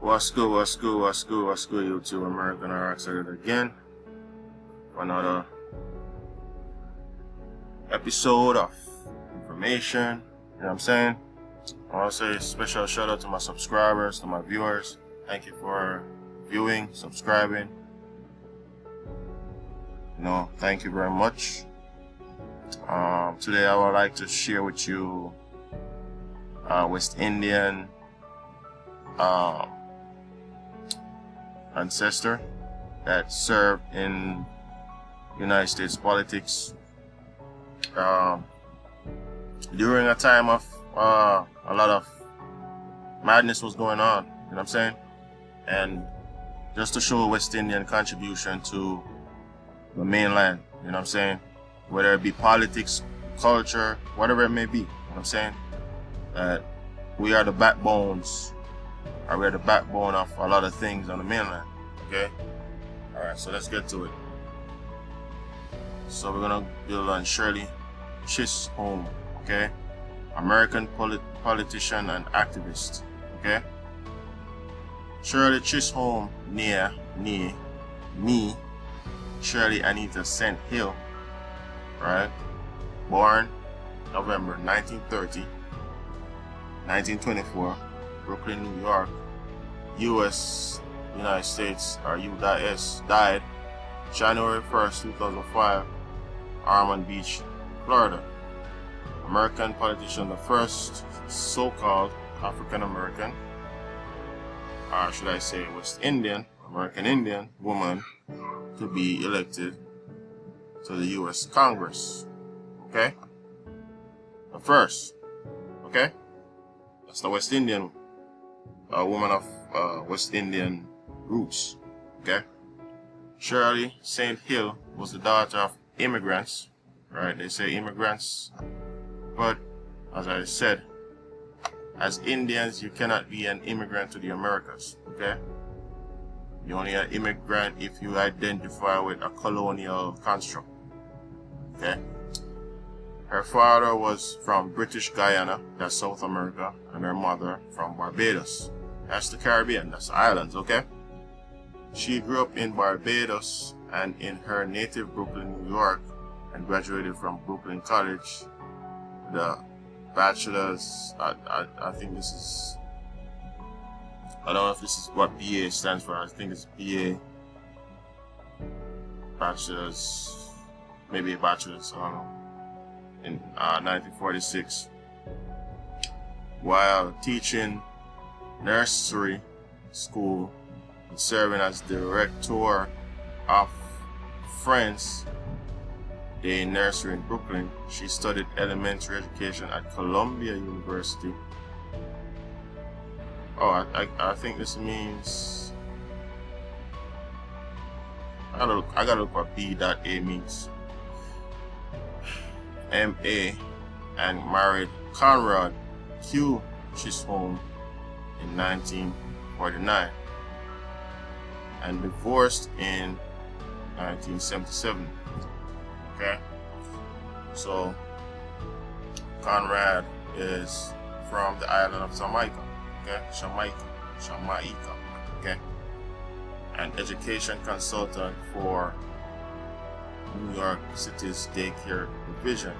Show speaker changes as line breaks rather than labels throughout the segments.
What's good, what's good, what's good, what's good, YouTube American RX again for another episode of information. You know what I'm saying? I want to say a special shout out to my subscribers, to my viewers. Thank you for viewing, subscribing. Thank you very much. Today I would like to share with you West Indian ancestor that served in United States politics during a time of a lot of madness was going on, you know what I'm saying? And just to show West Indian contribution to the mainland, you know what I'm saying? Whether it be politics, culture, whatever it may be, you know what I'm saying? We are the backbones, or we are the backbone of a lot of things on the mainland, okay? Alright, so let's get to it. So we're gonna build on Shirley Chisholm, okay? American politician and activist, okay? Shirley Chisholm, nee Shirley Anita St. Hill, right? Born November 1930, 1924, Brooklyn, New York, United States, or U.S. Died January 1st, 2005, Ormond Beach, Florida. American politician, the first so-called African American, or should I say West Indian, American Indian woman to be elected to the U.S. Congress. Okay? The first. Okay? That's the West Indian, a woman of West Indian roots. Okay? Shirley St. Hill was the daughter of immigrants. Right? They say immigrants. But, as I said, as Indians, you cannot be an immigrant to the Americas. Okay? You're only an immigrant if you identify with a colonial construct. Okay? Her father was from British Guyana, that's South America, and her mother from Barbados. That's the Caribbean, that's the islands, okay? She grew up in Barbados and in her native Brooklyn, New York, and graduated from Brooklyn College with a bachelor's, I think this is, I don't know if this is what BA stands for. I think it's BA, bachelor's, maybe a bachelor's, I don't know, in 1946. While teaching nursery school and serving as director of Friends Day Nursery in Brooklyn, she studied elementary education at Columbia University. Oh, I think this means, I gotta look what B.A means. M.A. and married Conrad Q. Chisholm in 1949 and divorced in 1977. Okay, so Conrad is from the island of Jamaica. Okay, Jamaica. Okay, an education consultant for New York City's daycare division.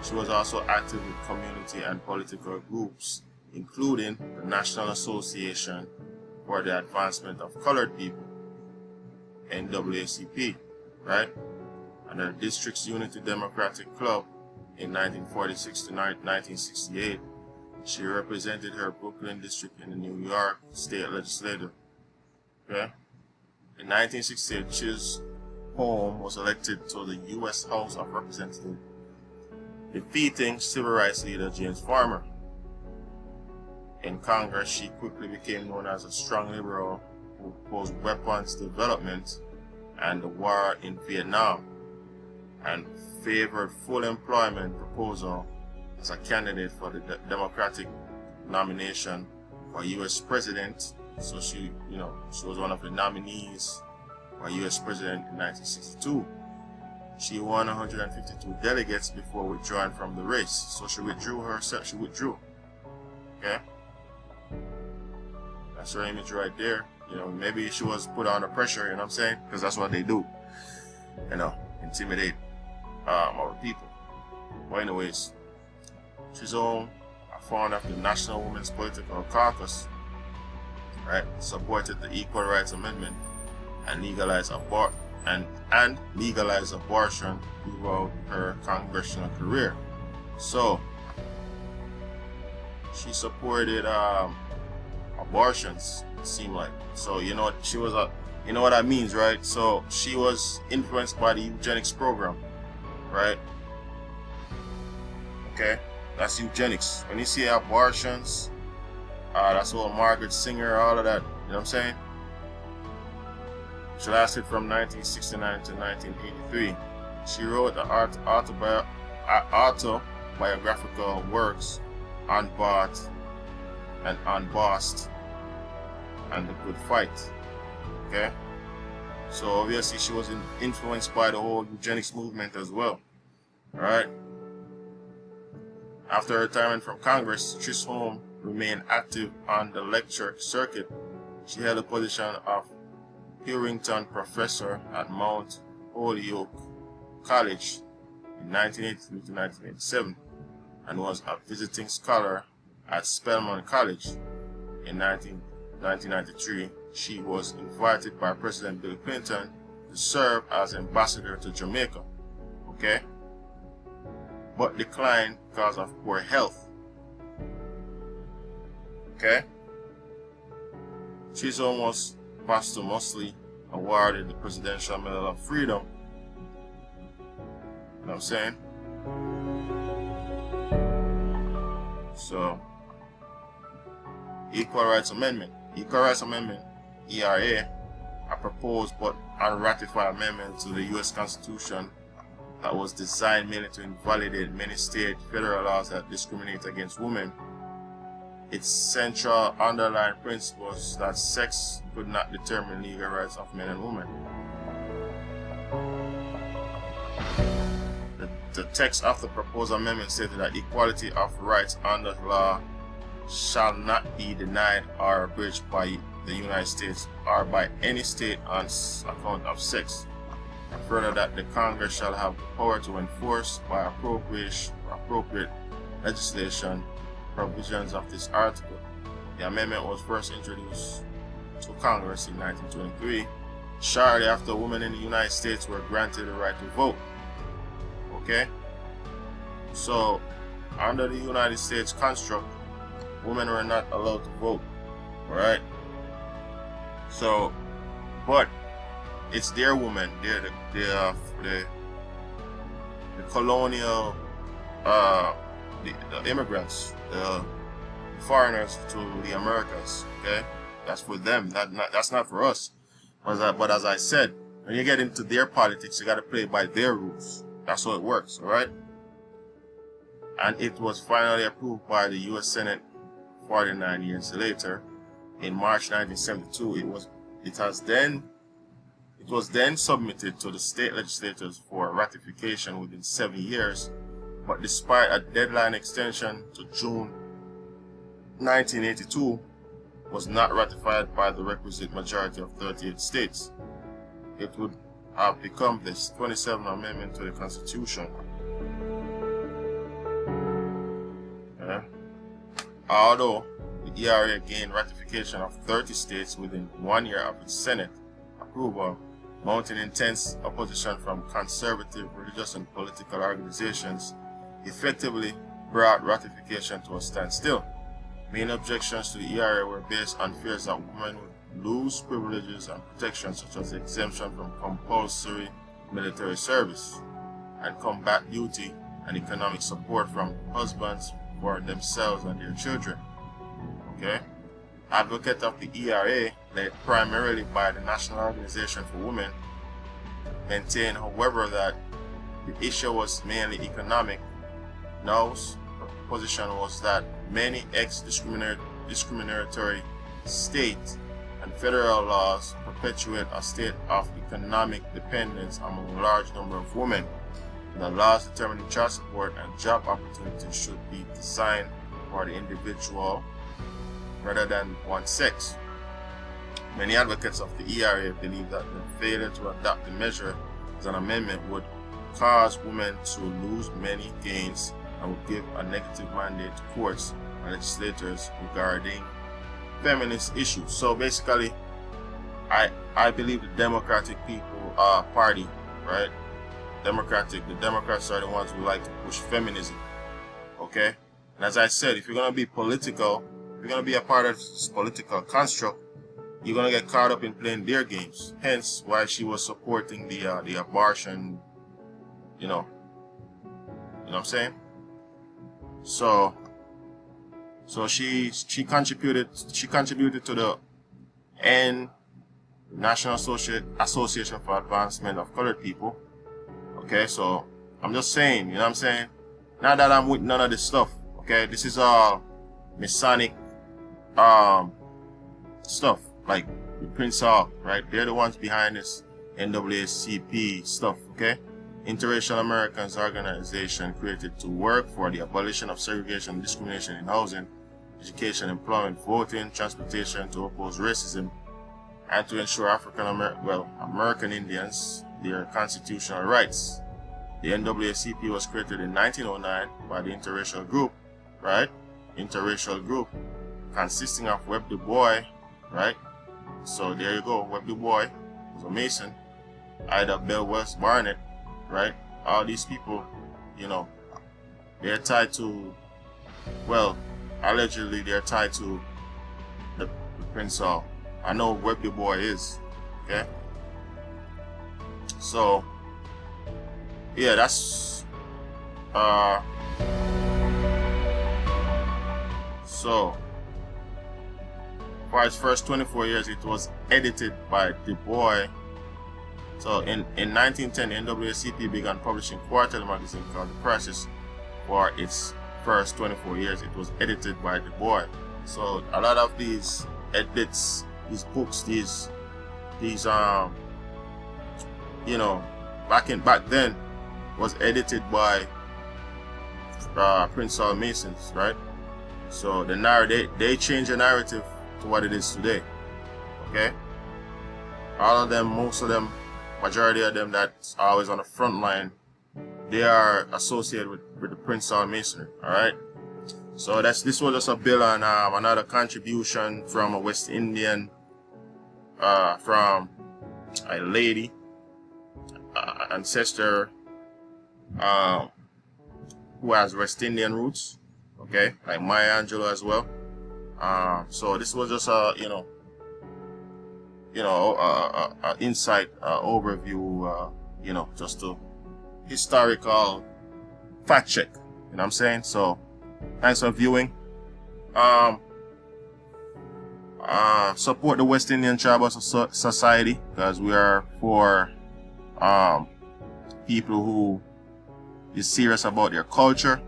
She was also active with community and political groups, including the National Association for the Advancement of Colored People, NAACP, right? And her district's Unity Democratic Club in 1946 to 1968. She represented her Brooklyn district in the New York State Legislature. Okay? In 1968, Chisholm was elected to the U.S. House of Representatives, defeating civil rights leader James Farmer. In Congress, she quickly became known as a strong liberal who opposed weapons development and the war in Vietnam, and favored full employment proposal as a candidate for the Democratic nomination for U.S. President. So she was one of the nominees for U.S. President in 1962. She won 152 delegates before withdrawing from the race. So she withdrew herself. Okay. That's her image right there. You know, maybe she was put under pressure, you know what I'm saying? Because that's what they do. You know, intimidate our people. But anyways, Chisholm, a founder of the National Women's Political Caucus, right, supported the Equal Rights Amendment and legalized legalized abortion throughout her congressional career. So she supported abortions, it seemed like. So you know she was you know what that means, right? So she was influenced by the eugenics program, right? Okay, that's eugenics. When you see abortions, that's all Margaret Singer, all of that, you know what I'm saying? She lasted from 1969 to 1983. She wrote autobiographical works on Bart and on Bost and The Good Fight. Okay? So obviously she was influenced by the whole eugenics movement as well. Alright? After retirement from Congress, Chisholm remained active on the lecture circuit. She held the position of Purington Professor at Mount Holyoke College in 1983 to 1987 and was a visiting scholar at Spelman College. In 1993, she was invited by President Bill Clinton to serve as ambassador to Jamaica, okay, but declined because of poor health. Okay, Chisholm was posthumously awarded the Presidential Medal of Freedom. You know what I'm saying? So, Equal Rights Amendment. Equal Rights Amendment, ERA, a proposed but unratified amendment to the U.S. Constitution that was designed mainly to invalidate many state federal laws that discriminate against women. Its central underlying principle was that sex could not determine legal rights of men and women. The text of the proposed amendment stated that equality of rights under law shall not be denied or abridged by the United States or by any state on account of sex. And further, that the Congress shall have the power to enforce by appropriate legislation provisions of this article. The amendment was first introduced to Congress in 1923, shortly after women in the United States were granted the right to vote. Okay? So, under the United States construct, women were not allowed to vote. Alright? So, but it's their women, they're the colonial, the immigrants, the foreigners to the Americas. Okay, that's for them. That's not for us. But as I said, when you get into their politics, you got to play by their rules. That's how it works. All right. And it was finally approved by the U.S. Senate 49 years later, in March 1972. It was then submitted to the state legislatures for ratification within 7 years, but despite a deadline extension to June 1982, was not ratified by the requisite majority of 38 states. It would have become the 27th Amendment to the Constitution. Although the ERA gained ratification of 30 states within 1 year of its Senate approval, mounting intense opposition from conservative religious and political organizations, effectively brought ratification to a standstill. Main objections to the ERA were based on fears that women would lose privileges and protections such as exemption from compulsory military service and combat duty and economic support from husbands for themselves and their children. Okay? Advocate of the ERA, led primarily by the National Organization for Women, maintained, however, that the issue was mainly economic. Now's position was that many discriminatory state and federal laws perpetuate a state of economic dependence among a large number of women. The laws determining child support and job opportunities should be designed for the individual rather than one sex. Many advocates of the ERA believe that the failure to adopt the measure as an amendment would cause women to lose many gains and would give a negative mandate to courts and legislators regarding feminist issues. So basically, I believe the Democratic Party, right? The Democrats are the ones who like to push feminism. Okay? And as I said, if you're gonna be political, if you're gonna be a part of this political construct, you're gonna get caught up in playing their games. Hence why she was supporting the abortion, you know what I'm saying? So she contributed to the National Association for Advancement of Colored People. Okay, so I'm just saying, you know what I'm saying? Not that I'm with none of this stuff. Okay, this is all Masonic stuff, like Prince Hall, right? They're the ones behind this NAACP stuff. Okay, Interracial Americans organization created to work for the abolition of segregation and discrimination in housing, education, employment, voting, transportation, to oppose racism, and to ensure American Indians their constitutional rights. The NAACP was created in 1909 by the interracial group, right? Interracial group consisting of Webb Du Bois, right? So there you go, Webb Du Bois was a Mason, Ida Bell Wells Barnett, right? All these people, you know, they're tied to, well, allegedly they're tied to the Prince Hall. I know Webb Du Bois is, okay? So, yeah, that's, so, for its first 24 years, it was edited by Du Bois. So, in 1910, NAACP began publishing quarterly magazine called The Crisis. For its first 24 years, it was edited by Du Bois. So, a lot of these edits, these books, these you know, back then was edited by Prince Hall Masons, right? So the narrative, they changed the narrative to what it is today. Okay, all of them, most of them, majority of them that's always on the front line, they are associated with the Prince Hall Masonry. All right. So this was just a bill on another contribution from a West Indian, from a lady, ancestor, who has West Indian roots, okay, like Maya Angelou as well. So this was just a insight, overview, just a historical fact check. You know what I'm saying? So thanks for viewing. Support the West Indian Tribal Society, because we are for people who is serious about their culture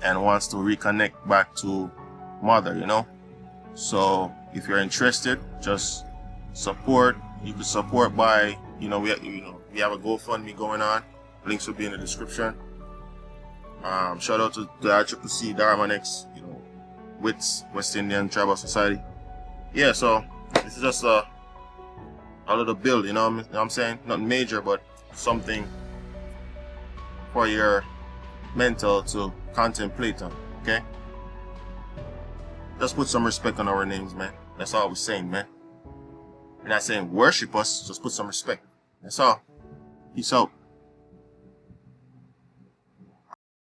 and wants to reconnect back to mother, you know. So if you're interested, just support. You can support by, we have a GoFundMe going on. Links will be in the description. Shout out to the ICCC Darmanex, with West Indian Tribal Society. Yeah, so this is just a little build, you know what I'm saying? Not major, but something for your mental to contemplate on, okay? Just put some respect on our names, man. That's all we're saying, man. We're not saying worship us, just put some respect. That's all. Peace out.